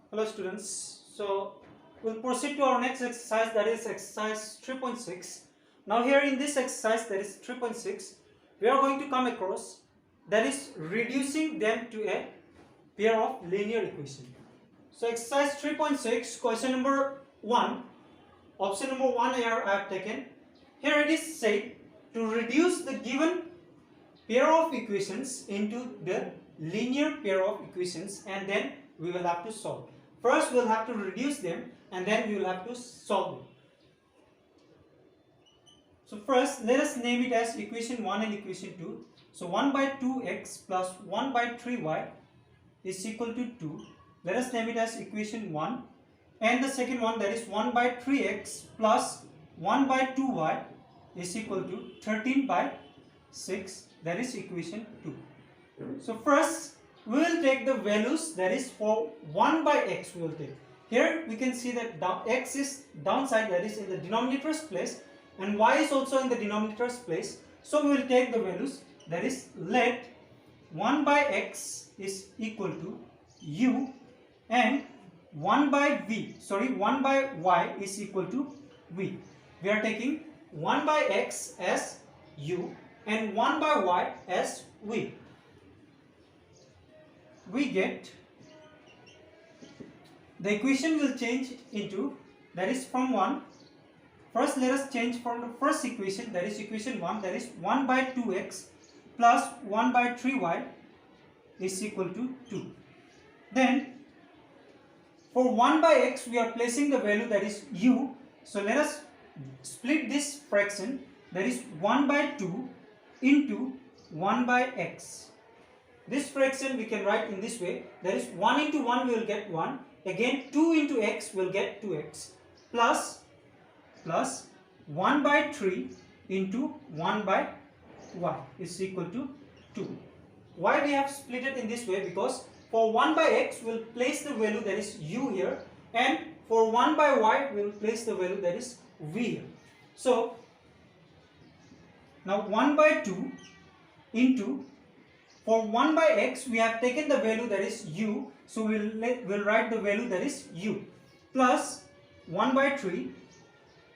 Hello students, so we'll proceed to our next exercise, that is exercise 3.6. Now here in this exercise, that is 3.6, we are going to come across, that is reducing them to a pair of linear equation. So exercise 3.6, question number 1, option number 1 here I have taken. Here it is said to reduce the given pair of equations into the linear pair of equations, and then we will have to solve. First we will have to reduce them and then we will have to solve them. So first let us name it as equation 1 and equation 2. So 1 by 2x plus 1 by 3y is equal to 2. Let us name it as equation 1. And the second one, that is 1 by 3x plus 1 by 2y is equal to 13 by 6. That is equation 2. So first we will take the values, that is for 1 by x we will take. Here we can see that x is downside, that is in the denominator's place, and y is also in the denominator's place. So we will take the values, that is let 1 by x is equal to u and 1 by y is equal to v. We are taking 1 by x as u and 1 by y as v. We get the equation will change into, that is from 1. First let us change from the first equation, that is equation 1, that is 1 by 2x plus 1 by 3y is equal to 2. Then for 1 by x we are placing the value, that is u. So let us split this fraction, that is 1 by 2 into 1 by x. This fraction we can write in this way, that is 1 into 1 we will get 1, again 2 into x we will get 2x, plus 1 by 3 into 1 by y is equal to 2. Why we have split it in this way? Because for 1 by x we will place the value, that is u here, and for 1 by y we will place the value, that is v here. So now 1 by 2 into, for 1 by x we have taken the value, that is u, so we'll write the value, that is u, plus 1 by 3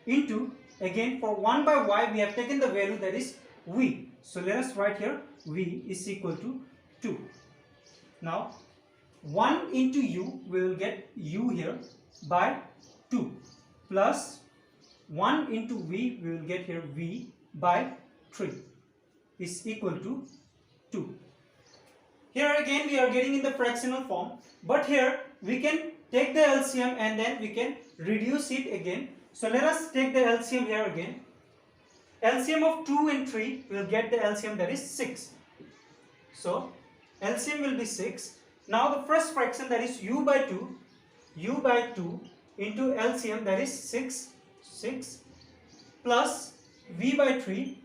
into, again for 1 by y we have taken the value, that is v. So let us write here v is equal to 2. Now 1 into u we will get u here by 2, plus 1 into v we will get here v by 3 is equal to 2. Here again we are getting in the fractional form, but here we can take the LCM and then we can reduce it again. So let us take the LCM here again. LCM of 2 and 3 will get the LCM, that is 6. So LCM will be 6. Now the first fraction, that is u by 2 into LCM, that is 6 plus v by 3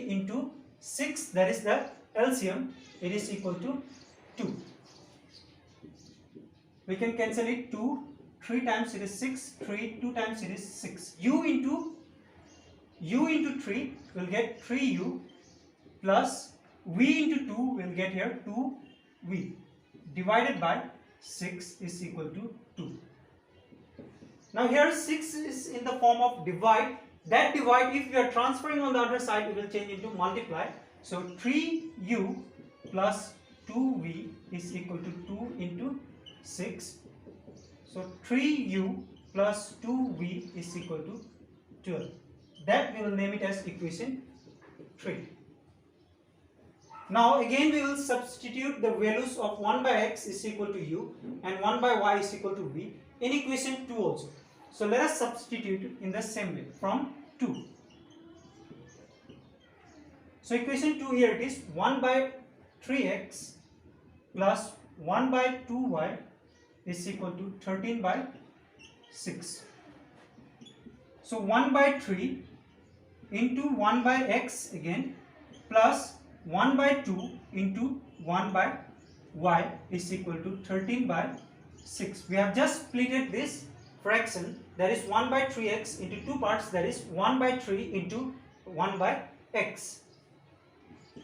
into 6, that is the LCM, it is equal to 2. We can cancel it, 2, 3 times it is 6, 3, 2 times it is 6. u into 3 will get 3u, plus v into 2 will get here 2v, divided by 6 is equal to 2. Now here 6 is in the form of divide. That divide, if we are transferring on the other side, it will change into multiply. So 3u plus 2v is equal to 2 into 6. So 3u plus 2v is equal to 12. That we will name it as equation 3. Now again we will substitute the values of 1 by x is equal to u and 1 by y is equal to v in equation 2 also. So let us substitute it in the same way from 2. So equation 2 here it is 1 by 3x plus 1 by 2y is equal to 13 by 6. So 1 by 3 into 1 by x again plus 1 by 2 into 1 by y is equal to 13 by 6. We have just splitted this fraction, that is 1 by 3x into two parts, that is 1 by 3 into 1 by x.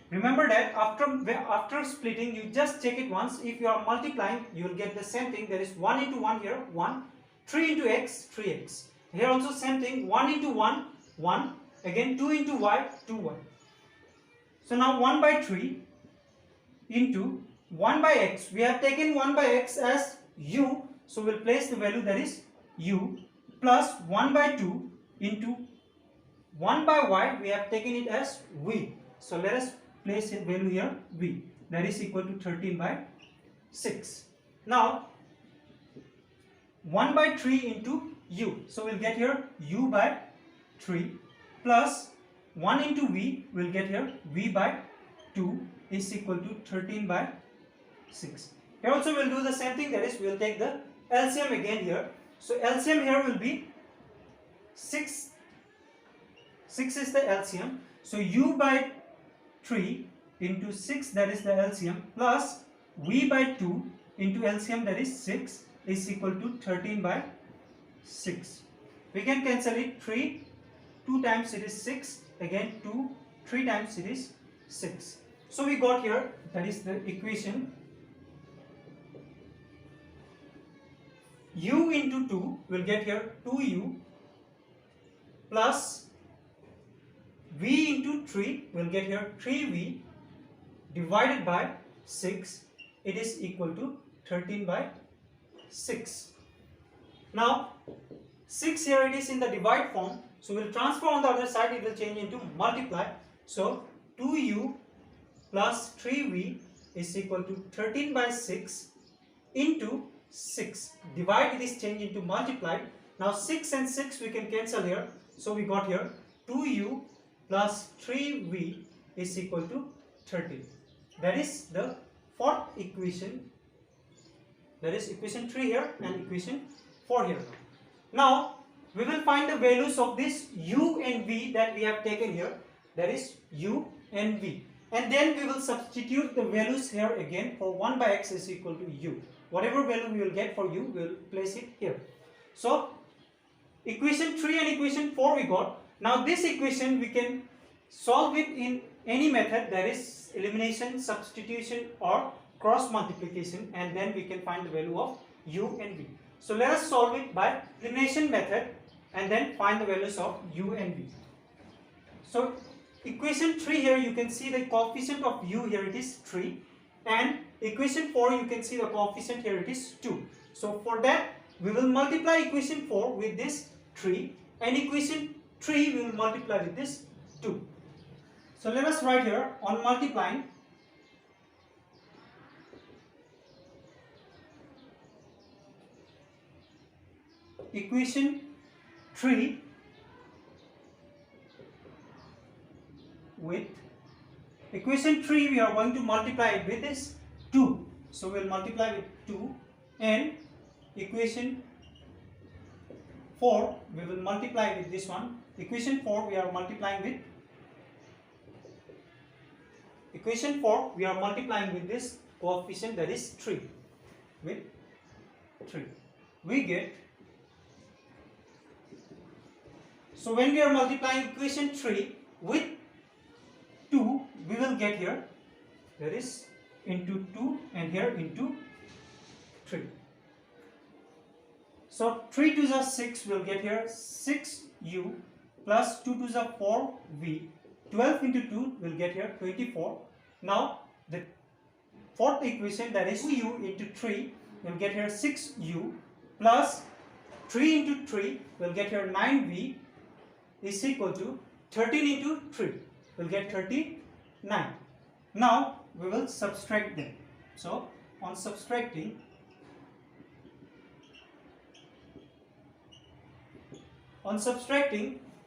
Remember that after splitting, you just check it once. If you are multiplying, you will get the same thing. There is 1 into 1 here, 1. 3 into x, 3x. Here also same thing, 1 into 1, 1. Again 2 into y, 2y. So now 1 by 3 into 1 by x. We have taken 1 by x as u. So we'll place the value that is u, plus 1 by 2 into 1 by y. We have taken it as v. So let us place a value here, v. That is equal to 13 by 6. Now 1 by 3 into u. So we'll get here u by 3 plus 1 into v. We'll get here v by 2 is equal to 13 by 6. Here also we'll do the same thing. That is, we'll take the LCM again here. So LCM here will be 6. 6 is the LCM. So u by 3 into 6, that is the LCM, plus v by 2 into LCM, that is 6, is equal to 13 by 6. We can cancel it. 3, 2 times it is 6, again 2, 3 times it is 6. So we got here, that is the equation. U into 2 will get here 2u plus v into 3 will get here 3v divided by 6. It is equal to 13 by 6. Now 6 here it is in the divide form. So we will transfer on the other side. It will change into multiply. So 2u plus 3v is equal to 13 by 6 into 6. Divide, it is changed into multiply. Now 6 and 6 we can cancel here. So we got here 2u plus 3v is equal to 13. That is the fourth equation. That is equation 3 here and equation 4 here. Now we will find the values of this u and v that we have taken here. That is u and v. And then we will substitute the values here again. For 1 by x is equal to u. Whatever value we will get for u, we will place it here. So equation 3 and equation 4 we got. Now this equation we can solve it in any method, that is elimination, substitution or cross multiplication, and then we can find the value of u and v. So let us solve it by elimination method and then find the values of u and v. So equation 3 here you can see the coefficient of u here, it is 3, and equation 4 you can see the coefficient here, it is 2. So for that we will multiply equation 4 with this 3 and equation 3 we will multiply with this 2. So let us write here on multiplying. Equation 3 with equation 3 we are going to multiply it with this 2. So we will multiply with 2, and equation 4 we will multiply with this one. Equation 4 we are multiplying with equation 4 we are multiplying with this coefficient, that is 3, with 3. We get, so when we are multiplying equation 3 with 2, we will get here, that is into 2 and here into 3. So 3 to the 6 will get here 6u plus 2 to the 4v. 12 into 2 will get here 24. Now the fourth equation, that is 2u into 3 will get here 6u plus 3 into 3 will get here 9v is equal to 13 into 3 will get 39. Now we will subtract them. So on subtracting,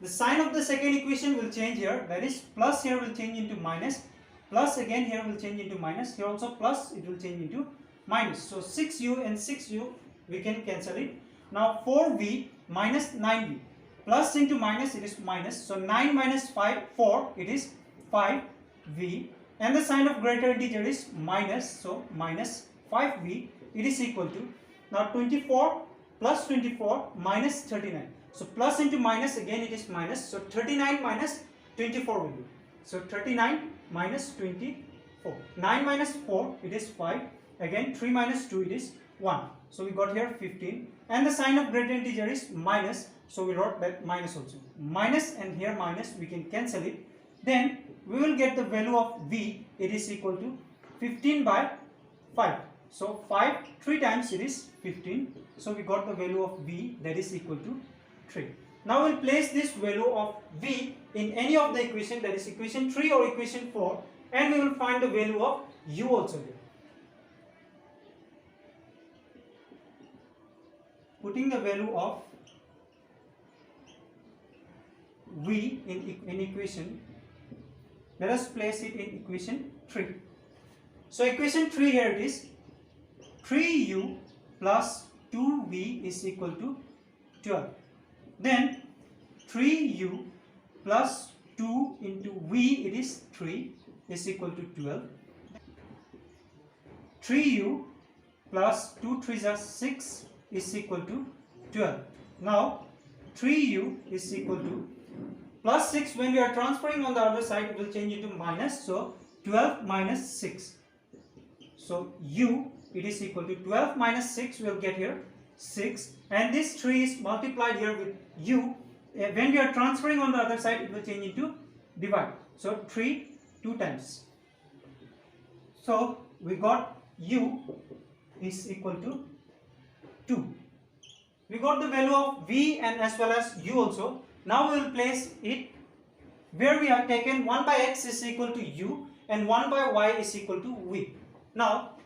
the sign of the second equation will change here, that is plus here will change into minus, plus again here will change into minus, here also plus, it will change into minus. So 6u and 6u we can cancel it. Now 4v minus 9v, plus into minus, it is minus, so 9 minus 5, 4, it is 5v, and the sign of greater integer is minus, so minus 5v, it is equal to, now 24 plus 24 minus 39. So plus into minus, again it is minus, so 39 minus 24 will be. So 39 minus 24. 9 minus 4, it is 5. Again 3 minus 2, it is 1. So we got here 15. And the sign of great integer is minus. So we wrote that minus also. Minus and here minus, we can cancel it. Then we will get the value of v. It is equal to 15 by 5. So 5, 3 times it is 15. So we got the value of v, that is equal to 3. Now we'll place this value of v in any of the equation, that is equation 3 or equation 4, and we will find the value of u also here. Putting the value of v in equation, let us place it in equation 3. So equation 3 here it is 3u plus 2v is equal to 12. Then 3u plus 2 into v, it is 3, is equal to 12. 3u plus 2 3s are 6 is equal to 12. Now 3u is equal to plus 6. When we are transferring on the other side, it will change into minus. So 12 minus 6. So u, it is equal to 12 minus 6, we will get here 6. And this 3 is multiplied here with u. When we are transferring on the other side, it will change into divide. So 3 2 times. So we got u is equal to 2. We got the value of v and as well as u also. Now we will place it where we have taken 1 by x is equal to u and 1 by y is equal to v. Now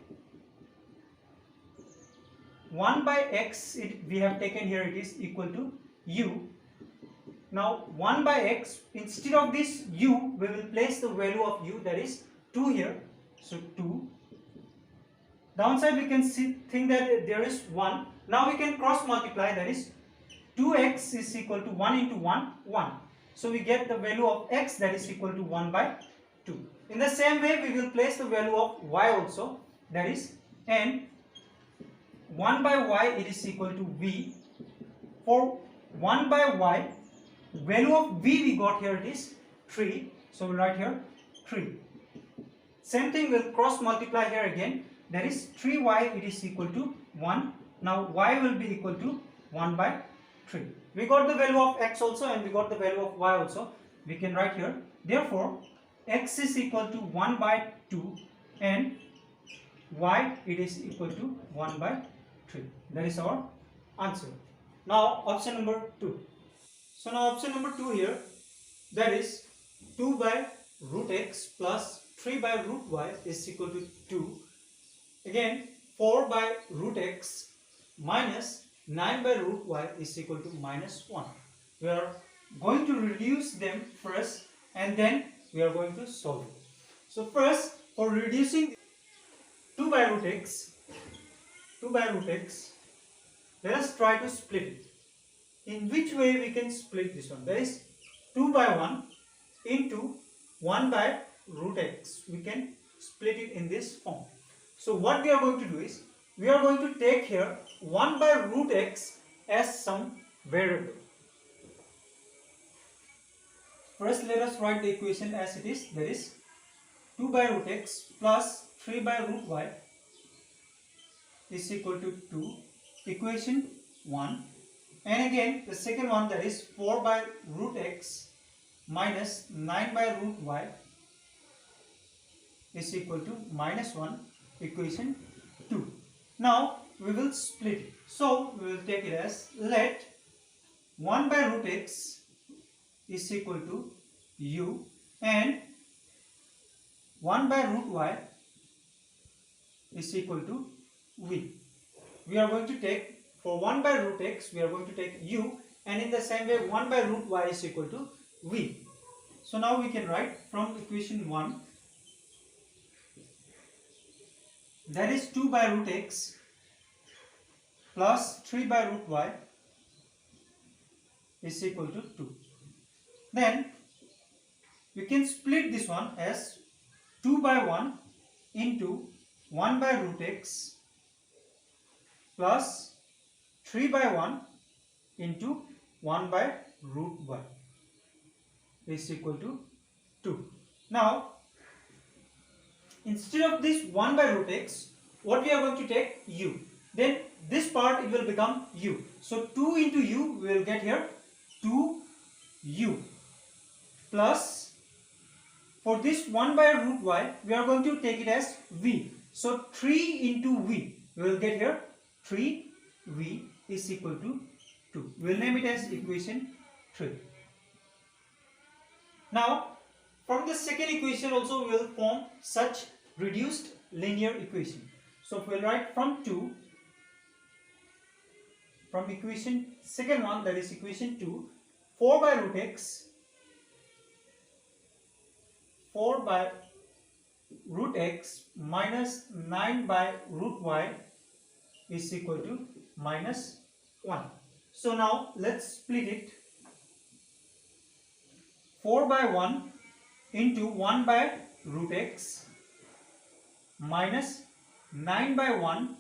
1 by x we have taken here, it is equal to u. Now 1 by x, instead of this u, we will place the value of u, that is 2 here. So 2. Downside we can think that there is 1. Now we can cross multiply, that is 2x is equal to 1 into 1, 1. So we get the value of x, that is equal to 1 by 2. In the same way we will place the value of y also, that is, and 1 by y it is equal to v. For 1 by y, value of v we got here, it is 3. So we'll write here 3. Same thing, we'll cross multiply here again, that is 3y it is equal to 1. Now y will be equal to 1 by 3. We got the value of x also and we got the value of y also. We can write here, therefore x is equal to 1 by 2 and y it is equal to 1 by 3. That is our answer. Now option number 2. So now option number 2 here, that is 2 by root x plus 3 by root y is equal to 2. Again 4 by root x minus 9 by root y is equal to minus 1. We are going to reduce them first and then we are going to solve it. So first, for reducing 2 by root x, let us try to split it. In which way we can split this one? That is 2 by 1 into 1 by root x. We can split it in this form. So what we are going to do is, we are going to take here 1 by root x as some variable. First let us write the equation as it is, that is 2 by root x plus 3 by root y is equal to 2, equation 1. And again the second one, that is 4 by root x minus 9 by root y is equal to minus 1, equation 2. Now we will split it. So we will take it as, let 1 by root x is equal to u and 1 by root y is equal to v. We are going to take, for 1 by root x we are going to take u, and in the same way 1 by root y is equal to v. So now we can write from equation 1, that is 2 by root x plus 3 by root y is equal to 2. Then we can split this one as 2 by 1 into 1 by root x plus 3 by 1 into 1 by root y is equal to 2. Now instead of this 1 by root x, what we are going to take? U. Then this part it will become u. So 2 into u we will get here 2u plus, for this 1 by root y we are going to take it as v. So 3 into v we will get here 3v is equal to 2. We will name it as equation 3. Now from the second equation also we will form such reduced linear equation. So we will write from equation second one, that is equation 2, 4 by root x minus 9 by root y is equal to minus 1. So now let's split it. 4 by 1 into 1 by root x minus 9 by 1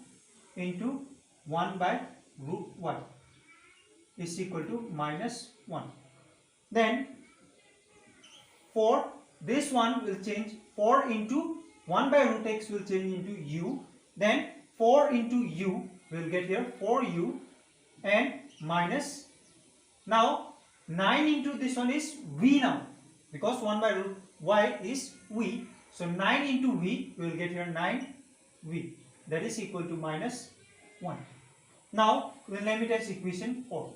into 1 by root y is equal to minus 1. Then 4, this one will change, 4 into 1 by root x will change into u. Then 4 into u will get here 4u and minus, now 9 into this one is v now, because 1 by root y is v. So 9 into v we will get here 9v, that is equal to minus 1. Now we will name it as equation 4.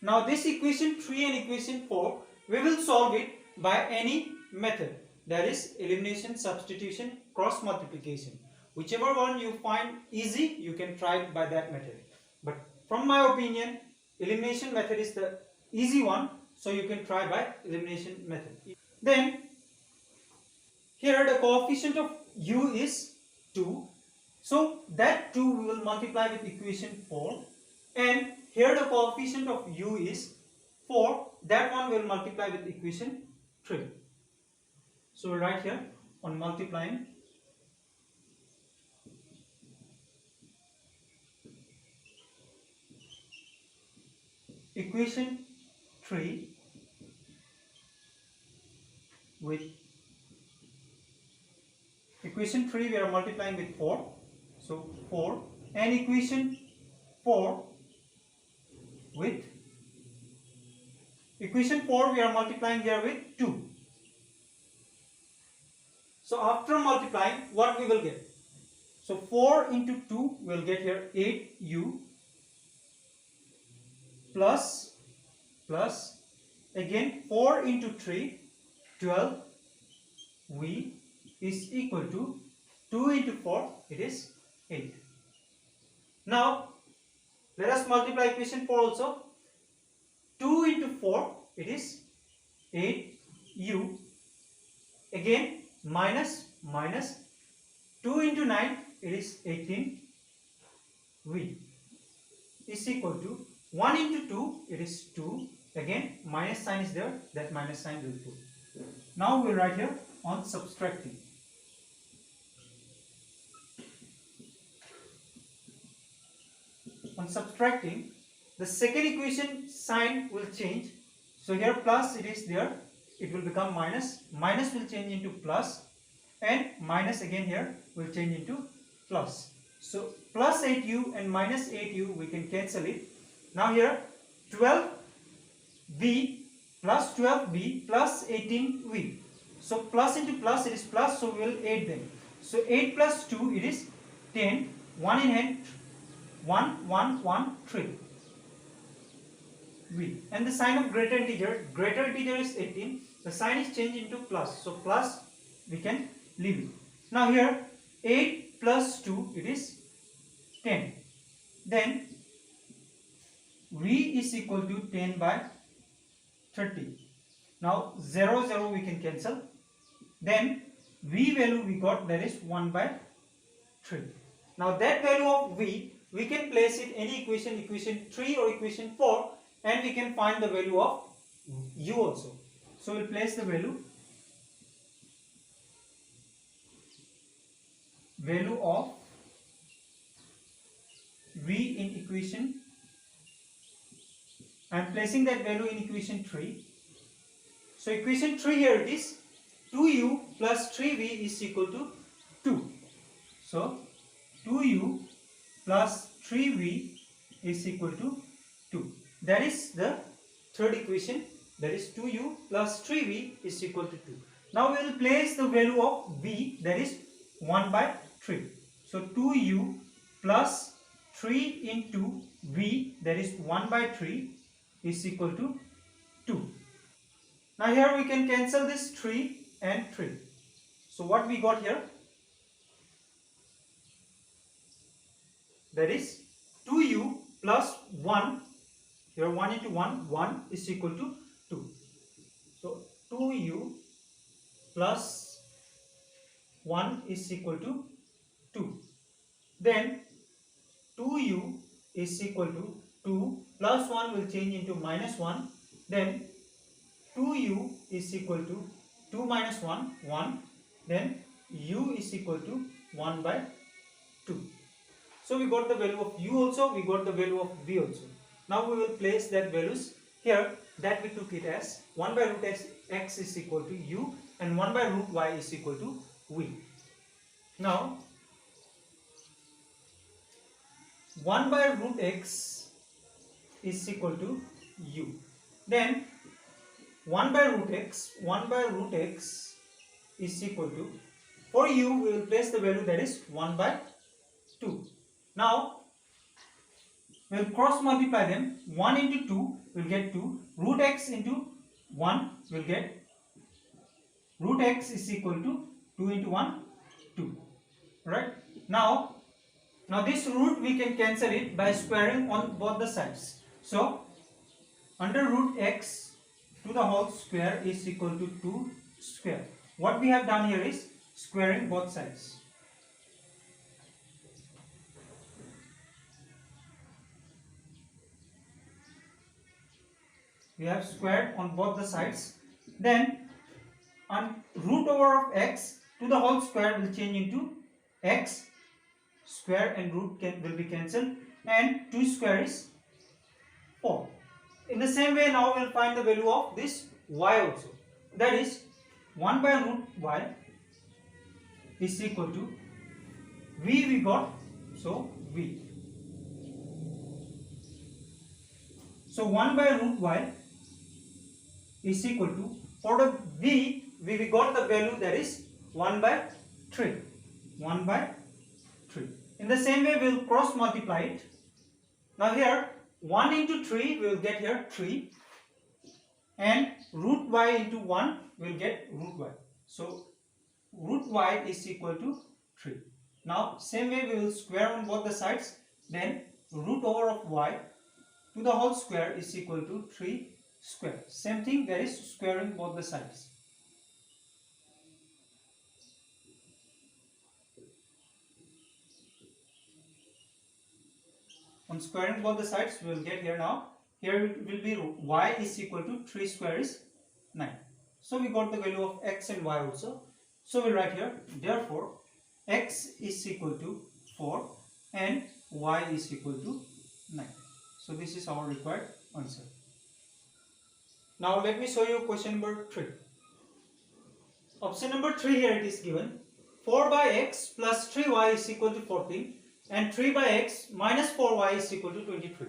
Now this equation 3 and equation 4 we will solve it by any method, that is elimination, substitution, cross multiplication. Whichever one you find easy you can try it by that method. But from my opinion elimination method is the easy one, so you can try by elimination method. Then here the coefficient of u is 2. So that 2 we will multiply with equation 4, and here the coefficient of u is 4, that one will multiply with equation 3. So we'll write here on multiplying equation 3 with equation 3 we are multiplying with 4, so 4, and equation 4 with equation 4 we are multiplying here with 2. So after multiplying, what we will get? So 4 into 2 we will get here 8u plus again 4 into 3 12v is equal to 2 into 4, it is 8. Now let us multiply equation 4 also. 2 into 4 it is 8u, again minus 2 into 9 it is 18v is equal to 1 into 2 it is 2, again minus sign is there, that minus sign will put. Now we will write here on subtracting. On subtracting, the second equation sign will change. So here plus it is there, it will become minus, minus will change into plus, and minus again here will change into plus. So plus 8u and minus 8u we can cancel it. Now here 12v plus 12v plus 18v. So plus into plus it is plus, so we will add them. So 8 plus 2 it is 10, 1 in hand, 1, 1, 1, 3. V. And the sign of greater integer is 18, the sign is changed into plus, so plus we can leave it. Now here 8 plus 2 it is 10, then V is equal to 10 by 30. Now 0 0 we can cancel, then V value we got, that is 1 by 3. Now that value of V we can place it any equation, equation 3 or equation 4, and we can find the value of u also. So we'll place the value of v in equation. I am placing that value in equation 3. So equation 3 here it is, 2u plus 3v is equal to 2. So 2u plus 3v is equal to 2. That is the third equation. That is 2u plus 3v is equal to 2. Now we will place the value of v, that is 1 by 3. So 2u plus 3 into v, that is 1 by 3 is equal to 2. Now here we can cancel this 3 and 3. So what we got here? That is 2u plus 1, here 1 into 1 is equal to 2. So 2u plus 1 is equal to 2. Then 2u is equal to 2 plus 1 will change into minus 1. Then 2u is equal to 2 minus 1, 1. Then u is equal to 1 by 2. So we got the value of u also, we got the value of v also. Now we will place that values here, that we took it as 1 by root x is equal to u and 1 by root y is equal to v. Now 1 by root x is equal to u. Then 1 by root x is equal to, for u we will place the value that is 1 by 2. Now we will cross multiply them. 1 into 2 will get 2. Root x into 1 will get, root x is equal to 2 into 1, 2. Right? Now this root we can cancel it by squaring on both the sides. So under root x to the whole square is equal to 2 square. What we have done here is squaring both sides. We have squared on both the sides. Then on root over of x to the whole square will change into x square and root will be cancelled, and 2 square is 4. In the same way, now we will find the value of this y also. That is 1 by root y is equal to v we got, so v. So 1 by root y is equal to, for the v we got the value that is 1 by 3. 1 by 3. In the same way we will cross multiply it. Now here 1 into 3 we will get here 3, and root y into 1 we will get root y. So root y is equal to 3. Now same way we will square on both the sides. Then root over of y to the whole square is equal to 3 square. Same thing, that is squaring both the sides. On squaring both the sides we will get here, now here will be y is equal to 3 square is 9. So we got the value of x and y also. So we write here, therefore x is equal to 4 and y is equal to 9. So this is our required answer. Now let me show you question number 3. Option number 3, here it is given 4 by x plus 3y is equal to 14 and 3 by x minus 4y is equal to 23.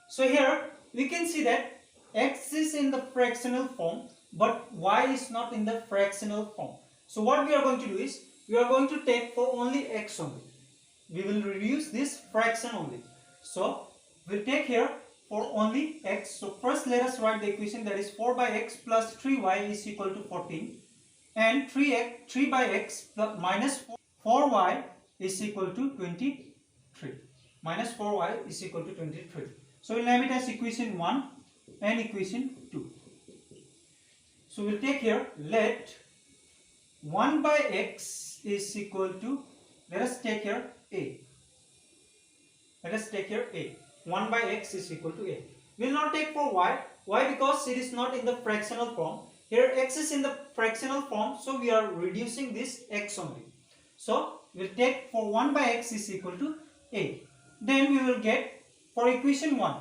So here we can see that x is in the fractional form but y is not in the fractional form. So what we are going to do is, we are going to take for only x only. We will reduce this fraction only. So we'll take here for only x. So first let us write the equation, that is 4 by x plus 3y is equal to 14 and 3 by x plus minus 4y is equal to 23. Minus 4y is equal to 23. So we'll name it as equation 1 and equation 2. So we'll take here, let 1 by x is equal to, let us take here a. Let us take here a. 1 by x is equal to a. We will not take for y. Why? Because it is not in the fractional form. Here x is in the fractional form, so we are reducing this x only. So we will take for 1 by x is equal to a. Then we will get for equation 1,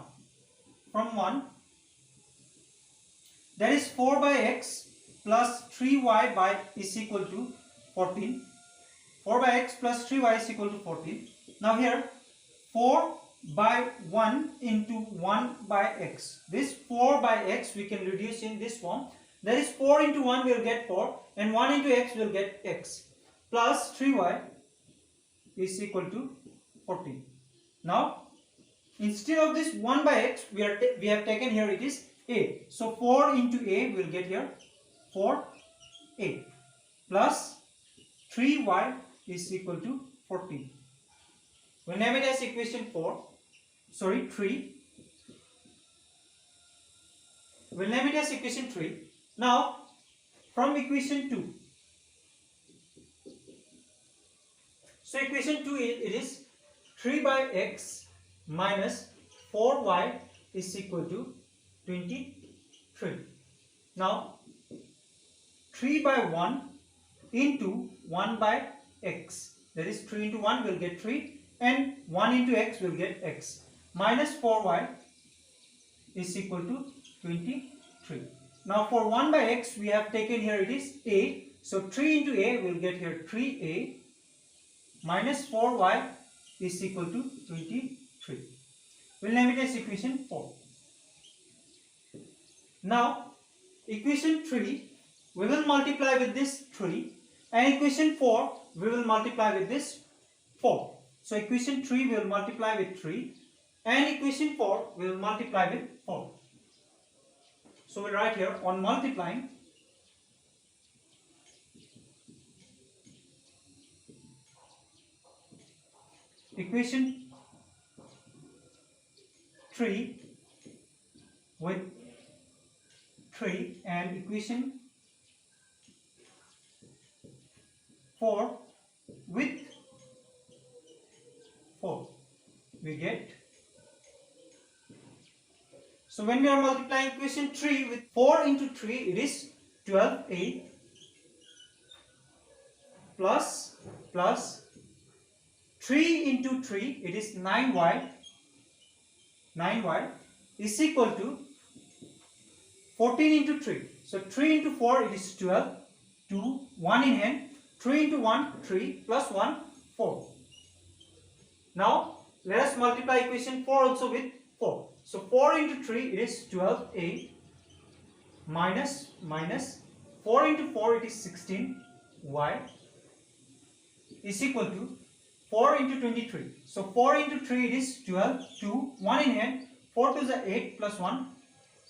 from 1, that is 4 by x plus 3y by is equal to 14. 4 by x plus 3y is equal to 14. Now here 4 by 1 into 1 by x. This 4 by x we can reduce in this form. That is 4 into 1 will get 4 and 1 into x will get x plus 3y is equal to 14. Now instead of this 1 by x we have taken here it is a. So 4 into a will get here 4a plus 3y is equal to 14. We'll name it as equation 3. We'll name it as equation 3. Now from equation 2. So equation 2 it is 3 by x minus 4y is equal to 23. Now 3 by 1 into 1 by x. That is 3 into 1 will get 3 and 1 into x will get x. Minus 4y is equal to 23. Now for 1 by x we have taken here it is a. So 3 into a will get here 3a minus 4y is equal to 23. We'll name it as equation 4. Now equation 3 we will multiply with this 3 and equation 4 we will multiply with this 4. So equation 3 will multiply with 3 and equation 4 will multiply with 4. So we'll write here on multiplying equation 3 with 3 and equation 4 with 4 we get. So when we are multiplying equation 3 with 4 into 3 it is 12a plus 3 into 3 it is 9y is equal to 14 into 3. So 3 into 4 it is 12, 2, 1 in hand, 3 into 1 3 plus 1 4. Now let us multiply equation 4 also with 4. So 4 into 3 it is 12a minus 4 into 4 it is 16y is equal to 4 into 23. So 4 into 3 it is 12, 2, 1 in hand, 4 to the 8 plus 1,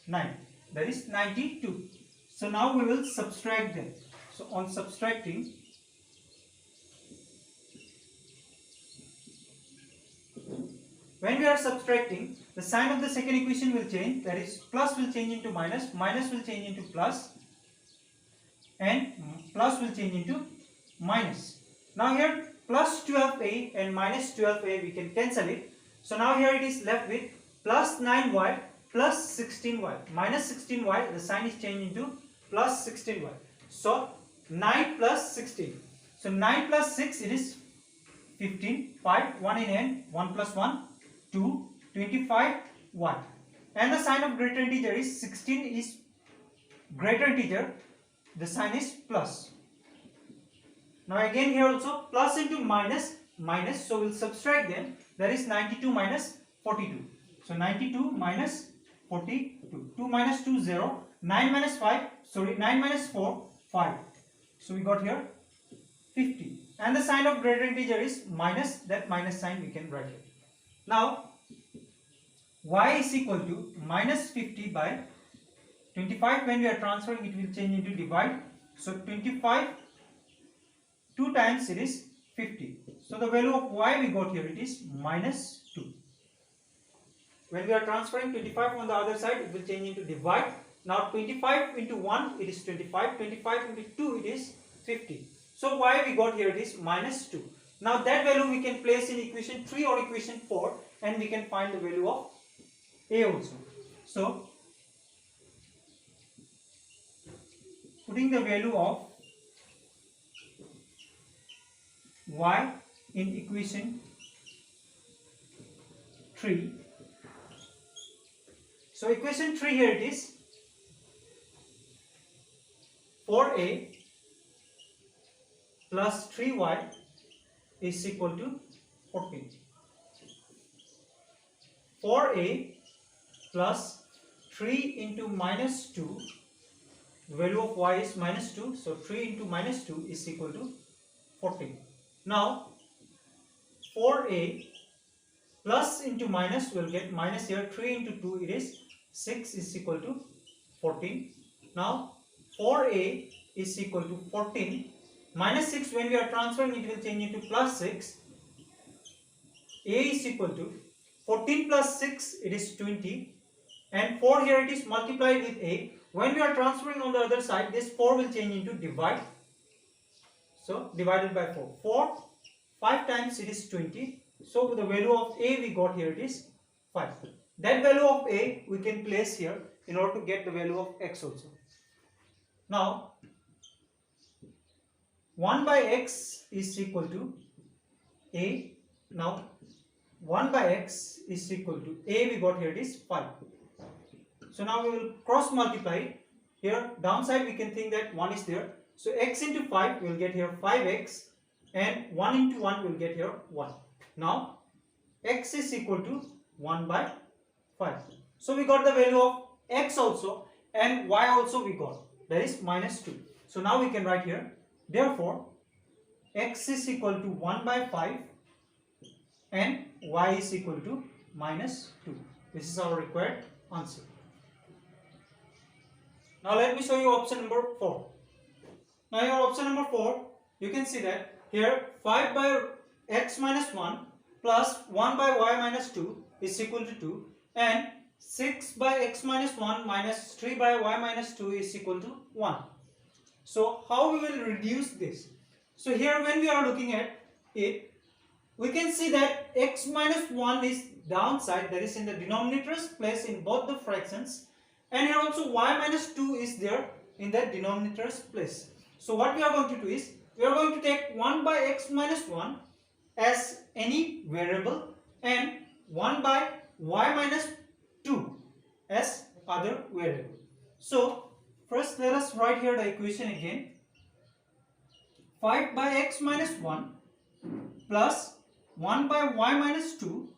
9. That is 92. So now we will subtract them. So on subtracting, when we are subtracting, the sign of the second equation will change. That is plus will change into minus, minus will change into plus and plus will change into minus. Now here plus 12a and minus 12a we can cancel it. So now here it is left with plus 9y plus 16y. Minus 16y, the sign is changed into plus 16y. So 9 plus 16. So 9 plus 6 it is 15, 5, 1 in hand, 1 plus 1, 2, 25, 1. And the sign of greater integer is 16 is greater integer, the sign is plus. Now again here also plus into minus, so we'll subtract them. That is 92 minus 42. So 92 minus 42. 2 minus 2, 0. 9 minus 4, 5. So we got here 50. And the sign of greater integer is minus, that minus sign we can write it. Now y is equal to minus 50 by 25. When we are transferring it will change into divide. So 25 2 times it is 50. So the value of y we got here it is minus 2. When we are transferring 25 on the other side it will change into divide. Now 25 into 1 it is 25. 25 into 2 it is 50. So y we got here it is minus 2. Now that value we can place in equation 3 or equation 4 and we can find the value of a also. So putting the value of y in equation 3. So equation 3 here it is 4a plus 3y is equal to 14. 4a plus 3 into minus 2, the value of y is minus 2, so 3 into minus 2 is equal to 14. Now 4a plus into minus will get minus here, 3 into 2 it is 6 is equal to 14. Now 4a is equal to 14 minus 6, when we are transferring it will change into plus 6. A is equal to 14 plus 6, it is 20, and 4 here it is multiplied with a. When we are transferring on the other side, this 4 will change into divide. So divided by 4. 4 5 times it is 20. So the value of a we got here, it is 5. That value of a we can place here in order to get the value of x also. Now 1 by x is equal to a. Now 1 by x is equal to a we got here, it is 5. So now we will cross multiply. Here downside we can think that 1 is there. So x into 5 we will get here 5x, and 1 into 1 we will get here 1. Now x is equal to 1 by 5. So we got the value of x also, and y also we got, that is minus 2. So now we can write here, therefore x is equal to 1 by 5 and y is equal to minus 2. This is our required answer. Now let me show you option number 4. Now here option number 4, you can see that here 5 by x minus 1 plus 1 by y minus 2 is equal to 2, and 6 by x minus 1 minus 3 by y minus 2 is equal to 1. So how we will reduce this? So here when we are looking at it, we can see that x minus 1 is downside, that is in the denominator's place in both the fractions, and here also y minus 2 is there in the denominator's place. So what we are going to do is, we are going to take 1 by x minus 1 as any variable and 1 by y minus 2 as other variable. So first let us write here the equation again. 5 by x minus 1 plus 1 by y minus 2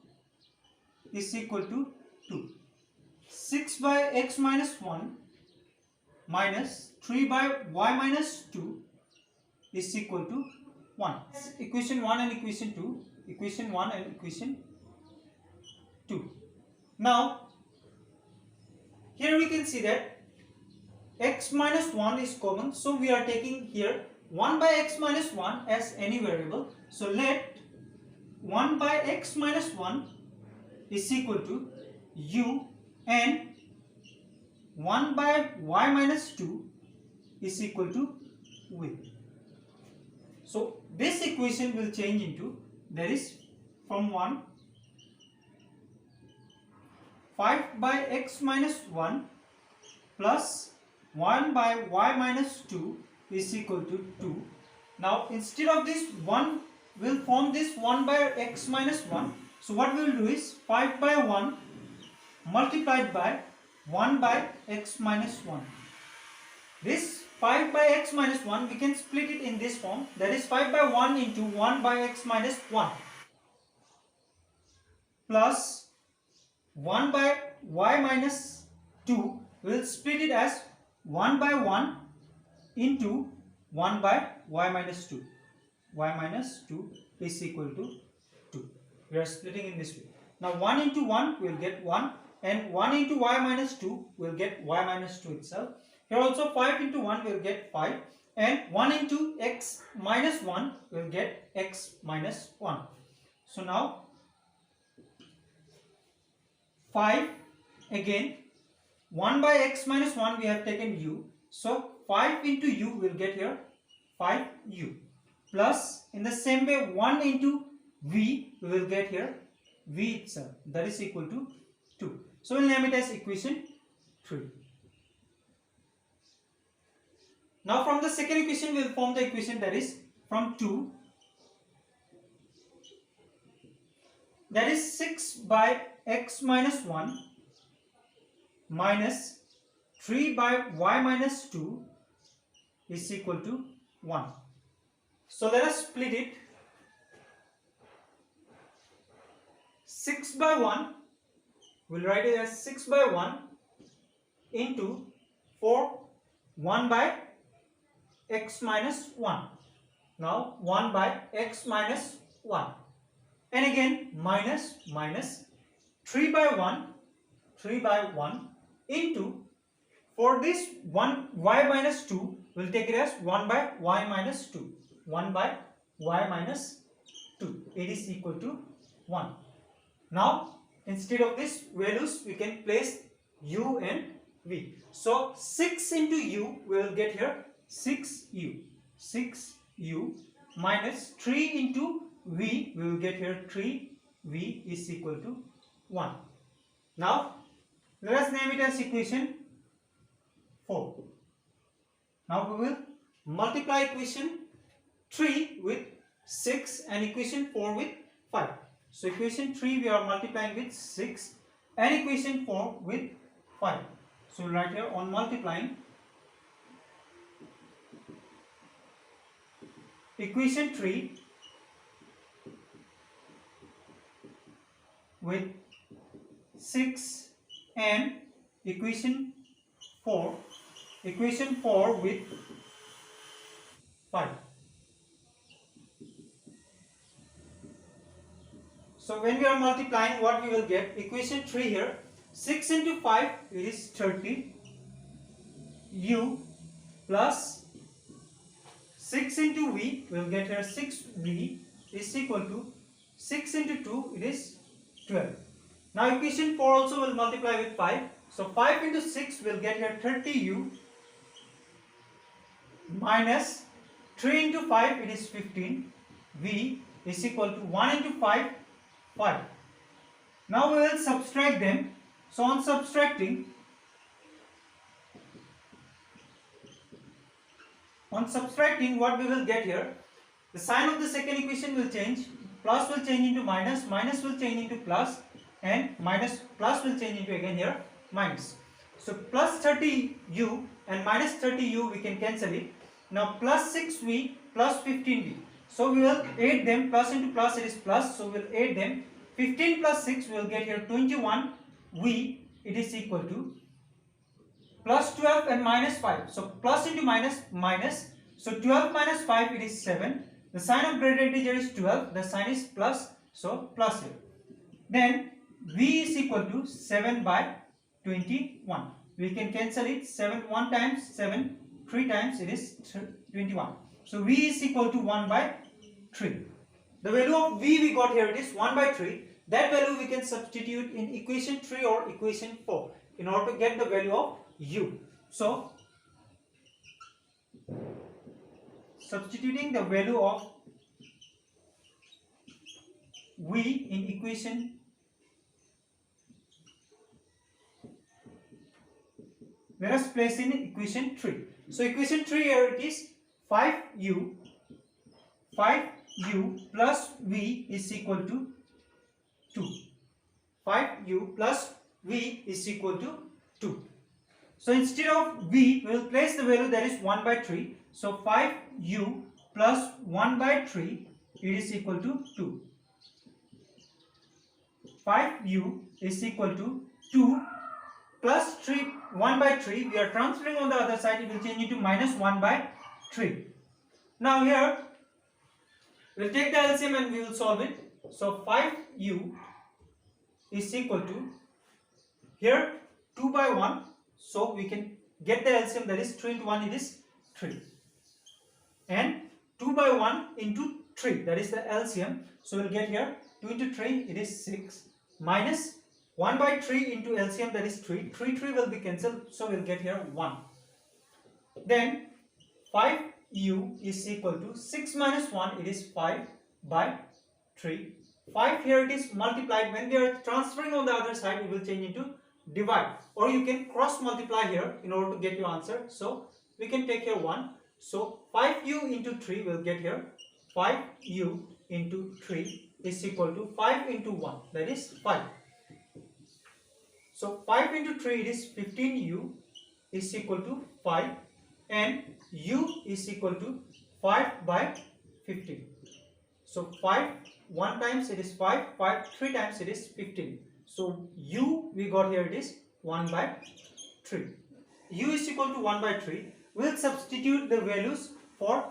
is equal to 2. 6 by x minus 1 minus 3 by y minus 2 is equal to 1. Equation 1 and equation 2. Equation 1 and equation 2. Now, here we can see that x minus 1 is common. So, we are taking here 1 by x minus 1 as any variable. So, let 1 by x minus 1 is equal to u, and 1 by y minus 2 is equal to v. So this equation will change into, that is from 1, 5 by x minus 1 plus 1 by y minus 2 is equal to 2. Now instead of this 1, we will form this 1 by x minus 1. So what we will do is 5 by 1 multiplied by 1 by x minus 1. This 5 by x minus 1 we can split it in this form, that is 5 by 1 into 1 by x minus 1 plus 1 by y minus 2, we will split it as 1 by 1 into 1 by y minus 2. Y minus 2 is equal to 2. We are splitting in this way. Now 1 into 1 we will get 1, and 1 into y minus 2 will get y minus 2 itself. Here also 5 into 1 will get 5, and 1 into x minus 1 will get x minus 1. So now 5 again, 1 by x minus 1 we have taken u. So 5 into u will get here 5u, plus in the same way 1 into v we will get here v itself, that is equal to 2. So we will name it as equation 3. Now from the second equation we will form the equation, that is from 2, that is 6 by x minus 1 minus 3 by y minus 2 is equal to 1. So let us split it. 6 by 1, we'll write it as 6 by 1 into 4, 1 by x minus 1. Now 1 by x minus 1. And again minus 3 by 1 into, for this 1 y minus 2, we'll take it as 1 by y minus 2. 1 by y minus 2. It is equal to 1. Now instead of these values we can place u and v. So 6 into u we will get here 6u. 6u minus 3 into v we will get here 3v is equal to 1. Now let us name it as equation 4. Now we will multiply equation 3 with 6 and equation 4 with 5. So equation 3 we are multiplying with 6 and equation 4 with 5. So we'll write here on multiplying equation 3 with 6 and equation 4 with 5. So when we are multiplying, what we will get? Equation 3 here, 6 into 5 it is 30 u plus 6 into v, we will get here 6v is equal to 6 into 2 it is 12. Now equation 4 also will multiply with 5. So 5 into 6 will get here 30u minus 3 into 5 it is 15. V is equal to 1 into 5, 5. Now we will subtract them. So on subtracting what we will get here, the sign of the second equation will change. Plus will change into minus, minus will change into plus, and plus will change into again here minus. So plus 30u and minus 30u we can cancel it. Now plus 6v plus 15v. So we will add them, plus into plus it is plus, so we will add them. 15 plus 6 we will get here 21v, it is equal to plus 12 and minus 5. So plus into minus, minus. So 12 minus 5 it is 7. The sign of greater integer is 12, the sign is plus, so plus here. Then v is equal to 7 by 21. We can cancel it. 7 1 times 7 3 times it is 21. So v is equal to 1 by 3. The value of v we got here, it is 1 by 3. That value we can substitute in equation 3 or equation 4 in order to get the value of u. So substituting the value of v in equation let us place in equation 3. So equation 3 here it is 5u plus v is equal to 2. 5u plus v is equal to 2. So instead of v, we will place the value that is 1 by 3. So 5u plus 1 by 3 it is equal to 2. 5u is equal to 2 plus 3, 1 by 3. We are transferring on the other side, it will change into minus 1 by 3. Now here we will take the LCM and we will solve it. So 5u is equal to here 2 by 1. So we can get the LCM, that is 3 into 1 it is 3. And 2 by 1 into 3, that is the LCM. So we will get here 2 into 3 it is 6 minus 1 by 3 into LCM, that is 3. 3 will be cancelled, so we will get here 1. Then 5u is equal to 6 minus 1 it is 5 by 3. 5 here it is multiplied. When we are transferring on the other side, it will change into divide, or you can cross multiply here in order to get your answer. So we can take here 1. So 5u into 3 will get here 5u into 3 is equal to 5 into 1, that is 5. So 5 into 3 it is 15u is equal to 5, and u is equal to 5 by 15. So 5 1 times it is 5, 5 3 times it is 15. So u we got here it is 1 by 3. U is equal to 1 by 3. We'll substitute the values for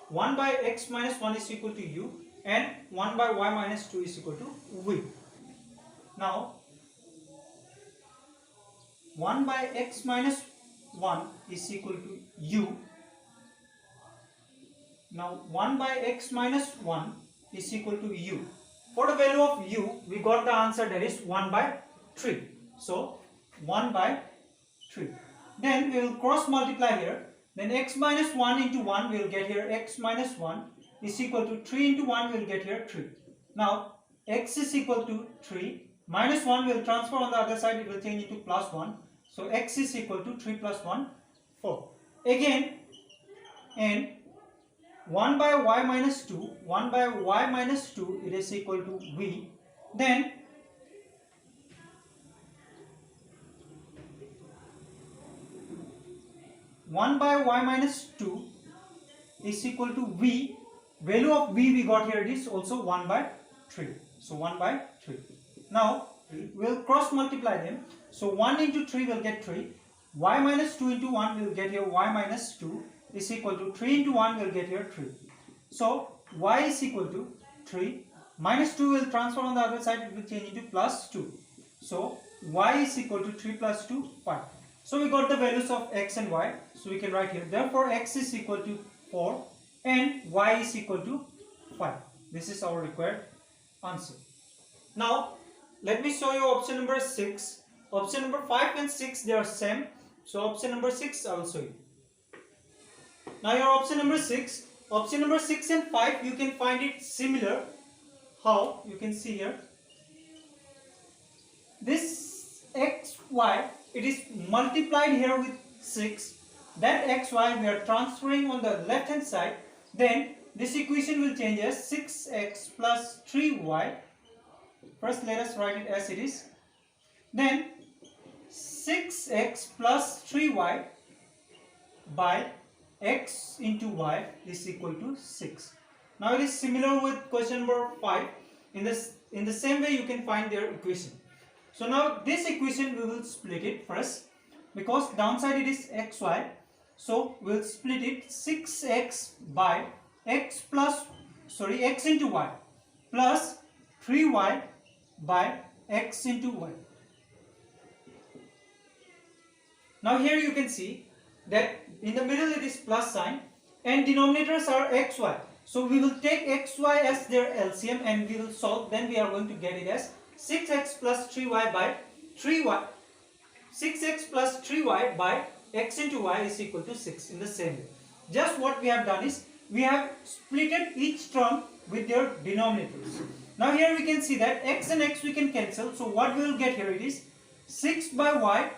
1 by x minus 1 is equal to u and 1 by y minus 2 is equal to v. Now 1 by x minus 1 is equal to u. Now 1 by x minus 1 is equal to u. For the value of u, we got the answer that is 1 by 3. So 1 by 3. Then we will cross multiply here. Then x minus 1 into 1 we will get here x minus 1 is equal to 3 into 1 we will get here 3. Now x is equal to 3. Minus 1 will transfer on the other side, it will change into plus 1. So x is equal to 3 plus 1, 4. Again, and 1 by y minus 2, 1 by y minus 2 it is equal to v. Then one by y minus 2 is equal to v. Value of v we got here it is also 1 by 3. So 1 by 3. Now we will cross multiply them. So 1 into 3 will get 3. Y minus 2 into 1 will get here y minus 2 is equal to 3 into 1 will get here 3. So y is equal to 3. Minus 2 will transfer on the other side, it will change into plus 2. So y is equal to 3 plus 2, 5. So we got the values of x and y. So we can write here. Therefore x is equal to 4 and y is equal to 5. This is our required answer. Now let me show you option number 6. Option number 5 and 6 they are same. So option number 6 I will show you. Now your option number 6 and 5 you can find it similar. How? You can see here. This xy it is multiplied here with 6. That xy we are transferring on the left hand side. Then this equation will change as 6x plus 3y. First let us write it as it is. Then 6x plus 3y by x into y is equal to 6. Now it is similar with question number 5. In the same way you can find their equation. So now this equation we will split it first because downside it is xy. So we will split it 6x by x into y plus 3y by x into y. Now here you can see that in the middle it is plus sign and denominators are xy. So we will take xy as their LCM and we will solve. Then we are going to get it as 6x plus 3y by 3y. 6x plus 3y by x into y is equal to 6 in the same way. Just what we have done is we have splitted each term with their denominators. Now here we can see that x and x we can cancel. So what we will get here it is 6 by y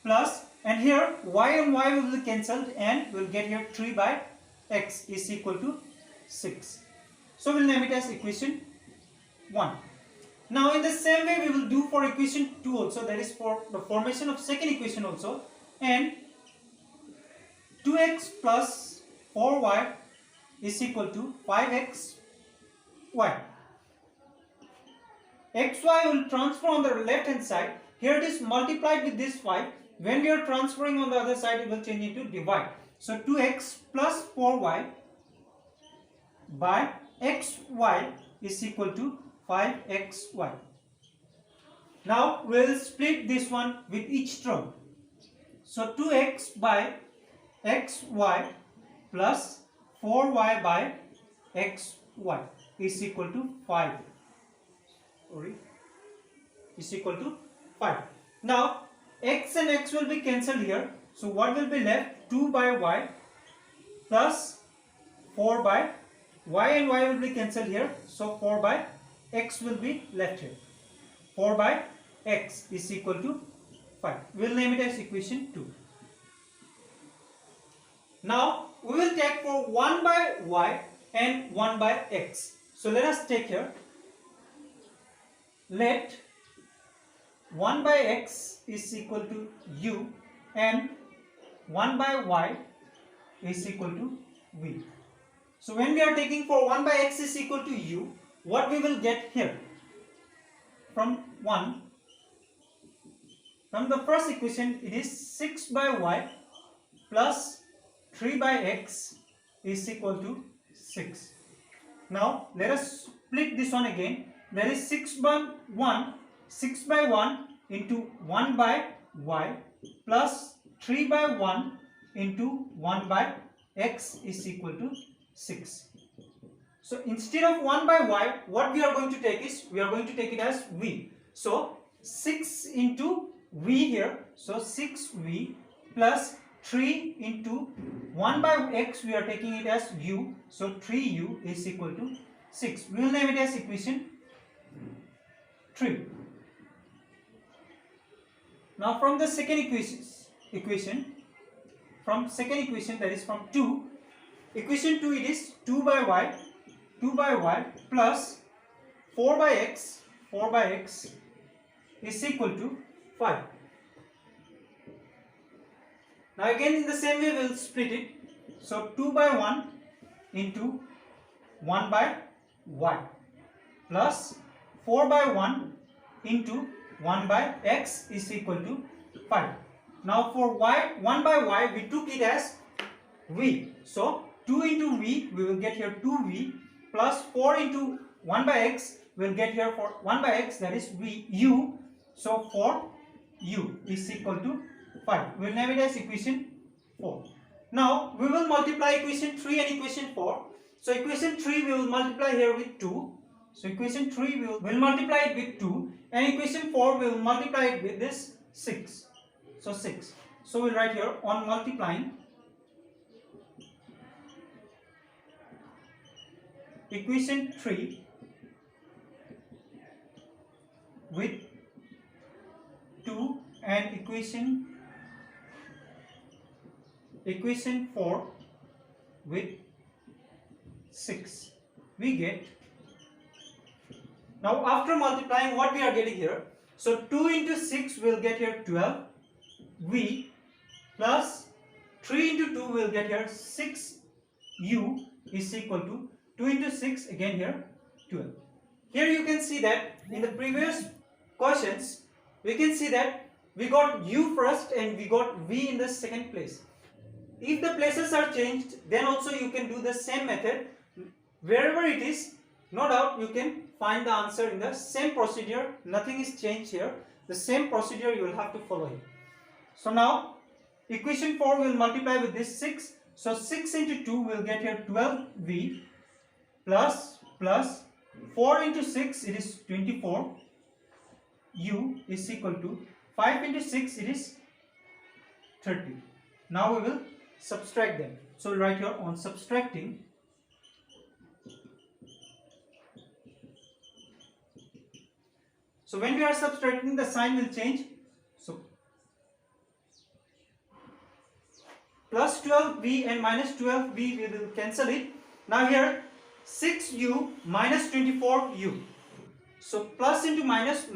plus, and here y and y will be cancelled and we will get here 3 by x is equal to 6. So we will name it as equation 1. Now in the same way we will do for equation 2 also, that is for the formation of second equation also. And 2x plus 4y is equal to 5xy. xy will transfer on the left hand side. Here it is multiplied with this 5. When we are transferring on the other side it will change into divide. So 2x plus 4y by xy is equal to 5xy. Now we will split this one with each term. So 2x by xy plus 4y by xy is equal to 5. Is equal to 5. Now x and x will be cancelled here. So what will be left? 2 by y plus 4 by y and y will be cancelled here. So 4 by x will be left here. 4 by x is equal to 5. We will name it as equation 2. Now we will take for 1 by y and 1 by x. So let us take here. Let 1 by x is equal to u and 1 by y is equal to v. So when we are taking for 1 by x is equal to u, what we will get here? From the first equation, it is 6 by y plus 3 by x is equal to 6. Now let us split this one again. There is 6 by 1 into 1 by y plus 3 by 1 into 1 by x is equal to 6. So instead of 1 by y, what we are going to take is, we are going to take it as v. So 6 into v here, so 6v plus 3 into 1 by x, we are taking it as u, so 3u is equal to 6. We will name it as equation 3. Now from the second equation, that is from 2, equation 2, it is 2 by y plus 4 by x is equal to 5. Now again in the same way we will split it. So 2 by 1 into 1 by y plus 4 by 1 into 1 by x is equal to 5. Now for y, 1 by y, we took it as v. So 2 into v, we will get here 2v plus 4 into 1 by x, we will get here for 1 by x, that is u. So for u is equal to 5. We will name it as equation 4. Now we will multiply equation 3 and equation 4. So equation 3 we will multiply here with 2. So equation 3 we will multiply it with 2, and equation 4 we will multiply it with this 6. So 6. So we will write here, on multiplying equation 3 with 2 and equation 4 with 6, we get, now after multiplying, what we are getting here, so 2 into 6 will get here 12 v plus 3 into 2 will get here 6 u is equal to 2 into 6, again here 12. Here you can see that in the previous questions we can see that we got u first and we got v in the second place. If the places are changed, then also you can do the same method. Wherever it is, no doubt you can find the answer in the same procedure. Nothing is changed here. The same procedure you will have to follow here. So now equation 4 will multiply with this 6. So 6 into 2 will get here 12v plus 4 into 6, it is 24 u is equal to 5 into 6, it is 30. Now we will subtract them. So we'll write here, on subtracting so when we are subtracting, the sign will change. So plus 12v and minus 12v, we will cancel it. Now here 6u minus 24u. So plus into minus.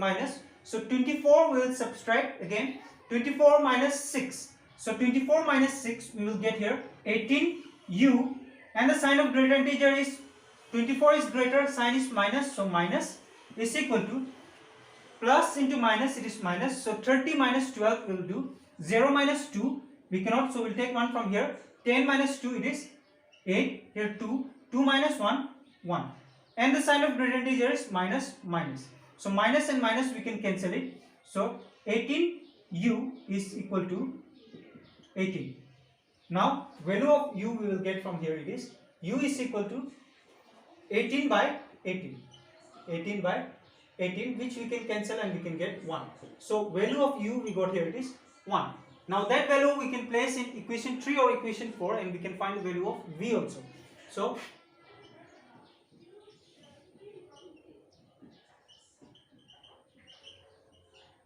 So 24 we will subtract again. 24 minus 6. So 24 minus 6, we will get here 18u, and the sign of greater integer is 24 is greater, sign is minus, so minus is equal to plus into minus, it is minus. So 30 minus 12 will do 0 minus 2, we cannot, so we will take 1 from here. 10 minus 2, it is 8, here 2 minus 1, 1, and the sign of greater integer is minus. So minus and minus we can cancel it. So 18u is equal to 18. Now value of u we will get from here, it is u is equal to 18 by 18, which we can cancel and we can get 1. So value of u we got here, it is 1. Now that value we can place in equation 3 or equation 4, and we can find the value of v also. So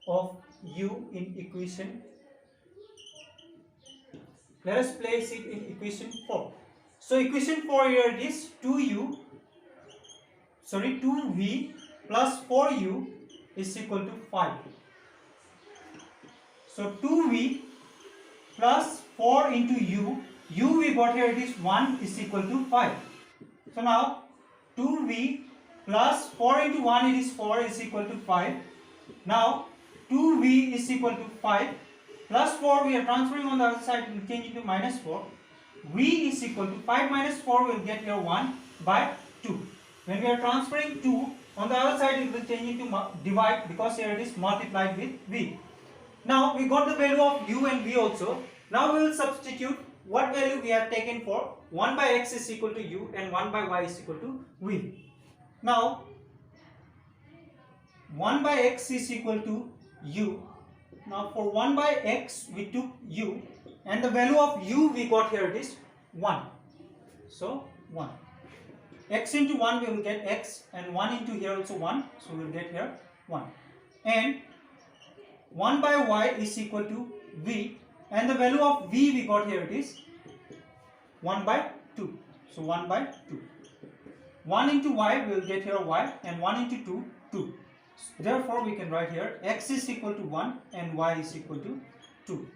of u in equation, let us place it in equation 4. So equation 4 here, it is 2v plus 4u is equal to 5. So 2v plus 4 into u u we got here, it is 1 is equal to 5. So now 2v plus 4 into 1, it is 4 is equal to 5. Now 2v is equal to 5 plus 4, we are transferring on the other side, we will change it to minus 4. v is equal to 5 minus 4, we will get here 1 by 2. When we are transferring 2 on the other side, it will change into divide, because here it is multiplied with v. Now we got the value of u and v also. Now we will substitute what value we have taken for 1 by x is equal to u and 1 by y is equal to v. Now 1 by x is equal to u. Now for 1 by x we took u, and the value of u we got here, it is 1. So 1. X into 1 we will get x, and 1 into here also 1, so we will get here 1. And 1 by y is equal to v, and the value of v we got here, it is 1 by 2. So 1 by 2. 1 into y we will get here y, and 1 into 2, 2. Therefore we can write here x is equal to 1 and y is equal to 2.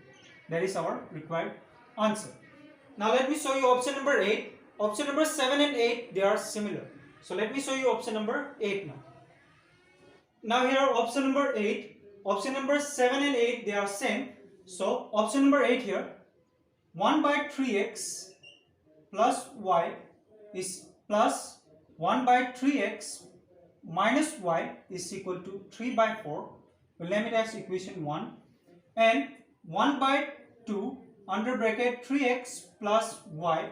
That is our required answer. Now let me show you option number 8. Option number 7 and 8, they are similar. So let me show you option number 8 now. Now here option number 8, option number 7 and 8, they are same. So option number 8 here, 1 by 3x plus y is plus 1 by 3x minus y is equal to 3 by 4. We'll name it as equation 1. And 1 by 2 under bracket 3x plus y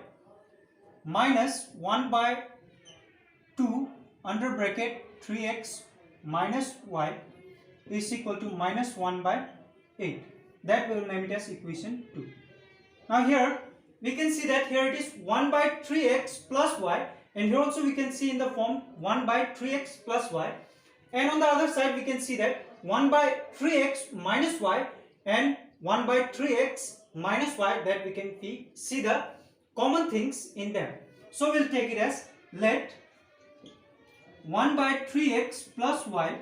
minus 1 by 2 under bracket 3x minus y is equal to minus 1 by 8. That we will name it as equation 2. Now here we can see that here it is 1 by 3x plus y, and here also we can see in the form 1 by 3x plus y, and on the other side we can see that 1 by 3x minus y and 1 by 3x minus y, that we can see the common things in them. So we'll take it as, let 1 by 3x plus y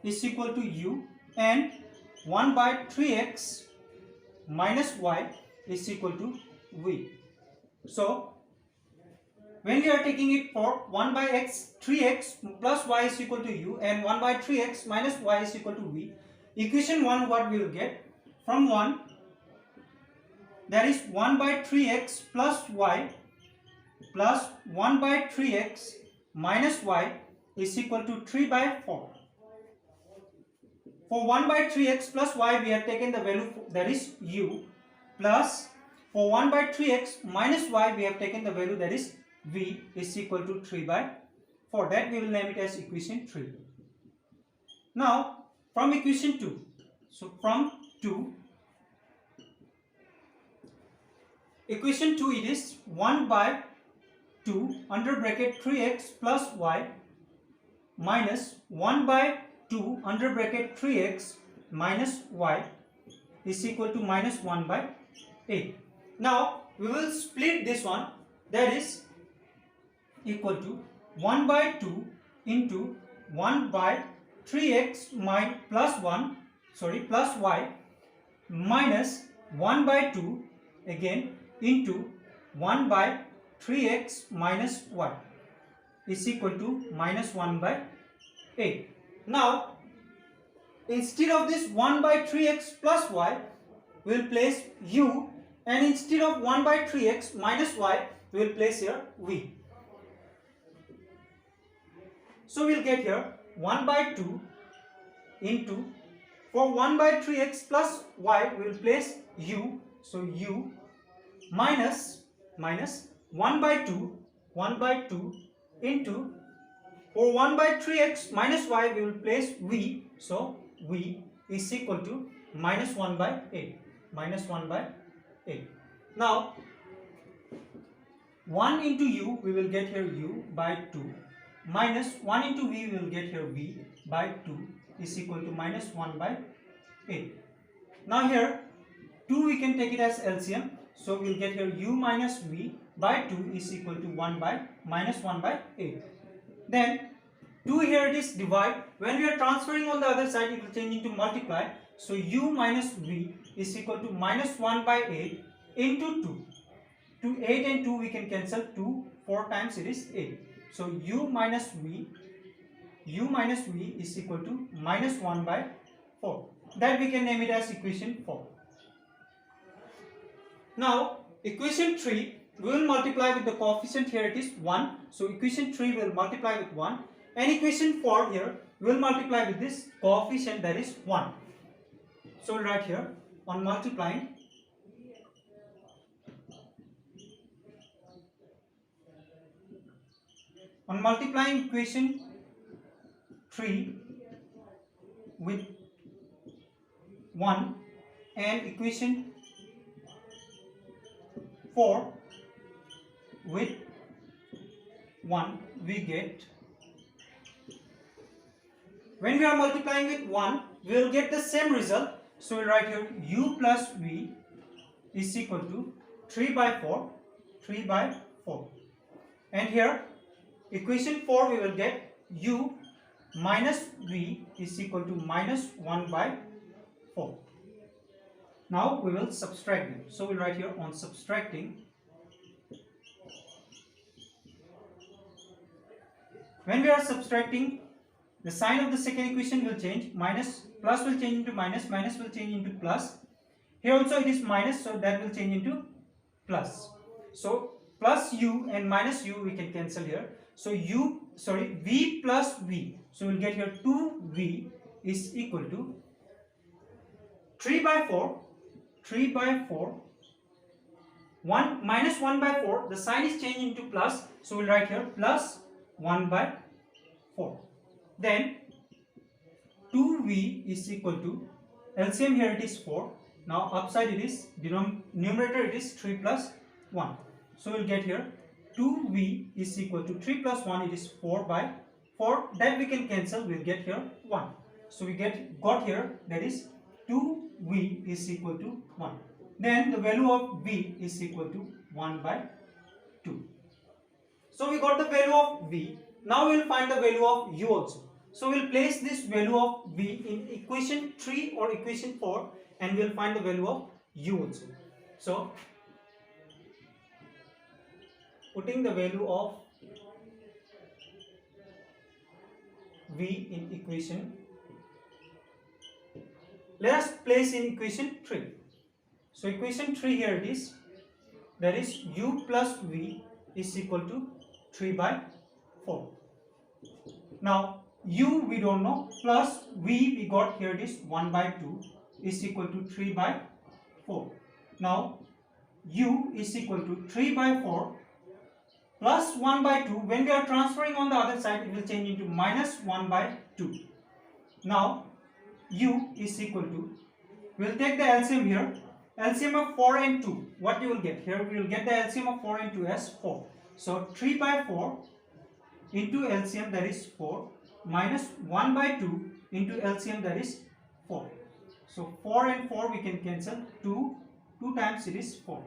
is equal to u, and 1 by 3x minus y is equal to v. So when we are taking it for 1 by 3x plus y is equal to u and 1 by 3x minus y is equal to v, equation 1 what we will get from 1, that is 1 by 3x plus y plus 1 by 3x minus y is equal to 3 by 4. For 1 by 3x plus y we have taken the value that is u, plus for 1 by 3x minus y we have taken the value that is v is equal to 3 by 4. That we will name it as equation 3. Now from equation 2, so from 2, equation 2 it is 1 by 2 under bracket 3x plus y minus 1 by 2 under bracket 3x minus y is equal to minus 1 by 8. Now we will split this one, that is equal to 1 by 2 into 1 by 3x plus y minus 1 by 2 again into 1 by 3x minus y is equal to minus 1 by 8. Now instead of this 1 by 3x plus y we will place u, and instead of 1 by 3x minus y we will place here v. So we will get here 1 by 2 into, for 1 by 3x plus y we will place u, so u minus 1 by 2 into, for 1 by 3x minus y we will place v, so v is equal to minus 1 by 8. Now 1 into u we will get here u by 2 minus 1 into v we will get here v by 2 is equal to minus 1 by 8. Now here 2 we can take it as LCM, so we will get here u minus v by 2 is equal to 1 by minus 1 by 8. Then 2 here it is divide, when we are transferring on the other side it will change into multiply, so u minus v is equal to minus 1 by 8 into 2. 2, 8 and 2 we can cancel. 2 4 times it is 8. So u minus v is equal to minus 1 by 4. That we can name it as equation 4. Now equation 3 we will multiply with the coefficient here, it is 1. So equation 3 will multiply with 1, and equation 4 here we will multiply with this coefficient, that is 1. So we'll write here on multiplying equation 3 with 1 and equation 4 with 1, we get, when we are multiplying with 1 we will get the same result. So we'll write here u plus v is equal to 3 by 4, and here equation 4 we will get u minus v is equal to minus 1 by 4. Now we will subtract them. So we'll write here on subtracting, when we are subtracting, the sign of the second equation will change. Plus will change into minus will change into plus. Here also it is minus, so that will change into plus. So plus u and minus u we can cancel here. So v plus v. So we'll get here 2v is equal to 3 by 4, minus 1 by 4. The sign is changing into plus. So we'll write here plus 1 by 4. Then 2v is equal to, LCM here it is 4. Now upside it is, numerator it is 3 plus 1. So we'll get here 2v is equal to 3 plus 1, it is 4 by 4. That we can cancel, we'll get here 1. So we got here, that is 2v is equal to 1. Then the value of v is equal to 1 by 2. So we got the value of v. Now we will find the value of u also. So we will place this value of v in equation 3 or equation 4, and we will find the value of u also. So putting the value of v in equation, let us place in equation 3. So equation 3 here it is, that is u plus v is equal to 3 by 4. Now u we don't know, plus v we got here, it is 1 by 2 is equal to 3 by 4. Now u is equal to 3 by 4 plus 1 by 2. When we are transferring on the other side, it will change into minus 1 by 2. Now u is equal to, we will take the LCM here, LCM of 4 and 2. What you will get here, we will get the LCM of 4 and 2 as 4. So 3 by 4 into LCM, that is 4, minus 1 by 2 into LCM, that is 4. So 4 and 4 we can cancel, 2 times it is 4.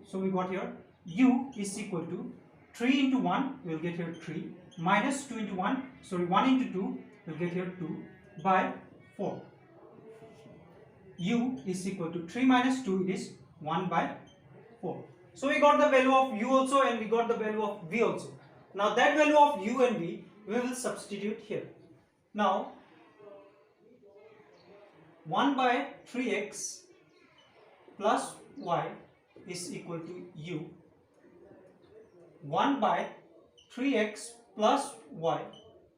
So we got here u is equal to 3 into 1, we will get here 3, minus 2 into 1, 1 into 2, we will get here 2 by 4. U is equal to 3 minus 2, it is 1 by 4. So we got the value of u also, and we got the value of v also. Now that value of u and v we will substitute here. Now 1 by 3x plus y is equal to u. 1 by 3x plus y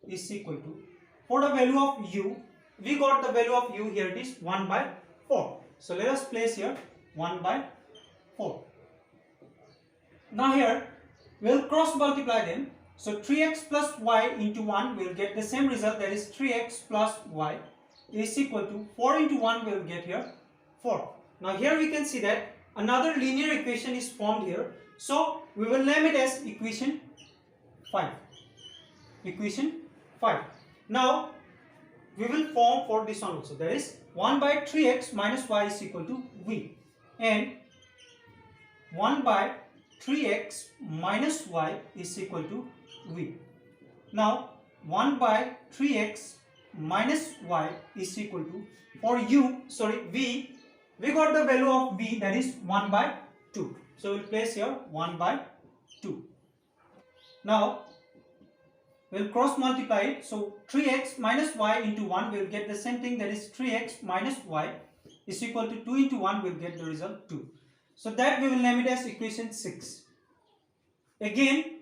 is equal to, for the value of u, we got the value of u here, it is 1 by 4. So let us place here 1 by 4. Now here we will cross multiply them. So 3x plus y into 1 will get the same result, that is 3x plus y is equal to 4 into 1 will get here 4. Now here we can see that another linear equation is formed here. So we will name it as equation 5. Equation 5. Now we will form for this one also, that is 1 by 3x minus y is equal to v, and 1 by 3x minus y is equal to v. Now 1 by 3x minus y is equal to, for v, we got the value of v, that is 1 by 2. So we'll place here 1 by 2. Now we'll cross multiply it. So 3x minus y into 1 will get the same thing, that is 3x minus y is equal to 2 into 1 will get the result 2. So that we will name it as equation 6. Again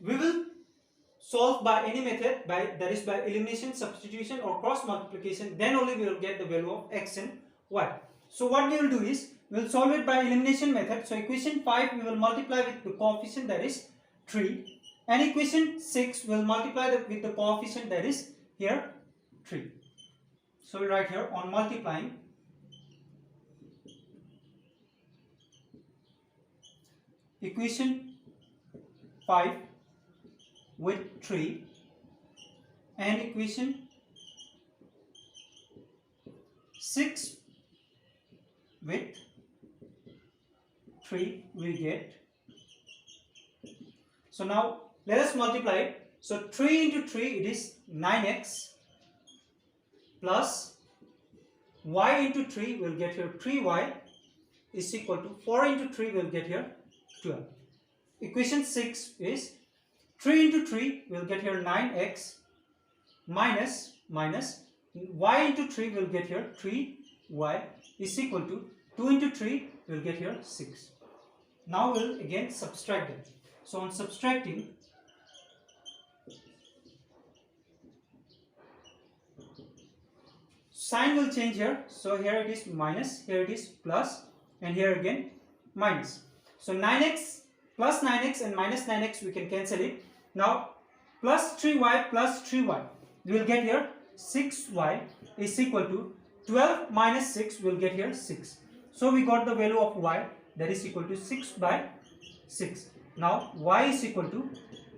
we will solve by any method, that is by elimination, substitution or cross multiplication. Then only we will get the value of x and y. So what we will do is we will solve it by elimination method. So equation 5 we will multiply with the coefficient, that is 3, and equation 6 will multiply with the coefficient, that is here 3. So we write here on multiplying equation 5 with 3 and equation 6 with 3 we get. So now let us multiply it. So 3 into 3 it is 9x plus y into 3 will get here 3y is equal to 4 into 3 will get here 12. Equation 6 is 3 into 3 will get here 9x minus y into 3 will get here 3y is equal to 2 into 3 will get here 6. Now we'll again subtract them. So on subtracting, sign will change here. So here it is minus, here it is plus, and here again minus. So 9x plus 9x and minus 9x we can cancel it. Now plus 3y plus 3y we will get here 6y is equal to 12 minus 6 will get here 6. So we got the value of y, that is equal to 6 by 6. Now y is equal to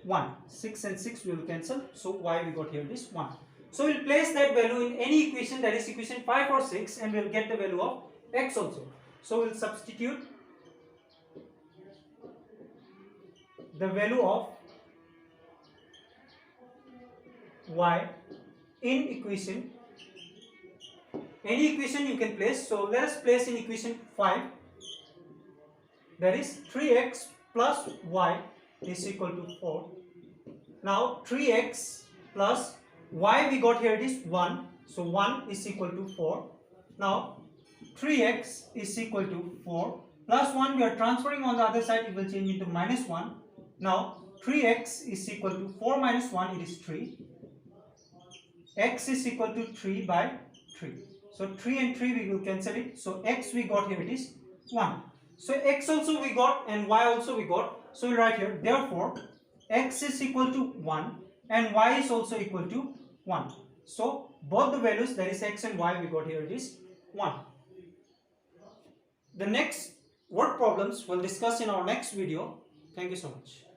1. 6 and 6 we will cancel. So y we got here is 1. So we will place that value in any equation, that is equation 5 or 6, and we will get the value of x also. So we will substitute the value of y in equation, any equation you can place. So let us place in equation 5, that is 3x plus y is equal to 4. Now 3x plus y we got here it is 1, so 1 is equal to 4. Now 3x is equal to 4 plus 1 we are transferring on the other side, it will change into minus 1. Now 3x is equal to 4 minus 1, it is 3. X is equal to 3 by 3. So 3 and 3 we will cancel it. So x we got here it is 1. So x also we got and y also we got. So we write here, therefore x is equal to 1 and y is also equal to 1. So both the values, that is x and y, we got here it is 1. The next word problems we'll discuss in our next video. Thank you so much.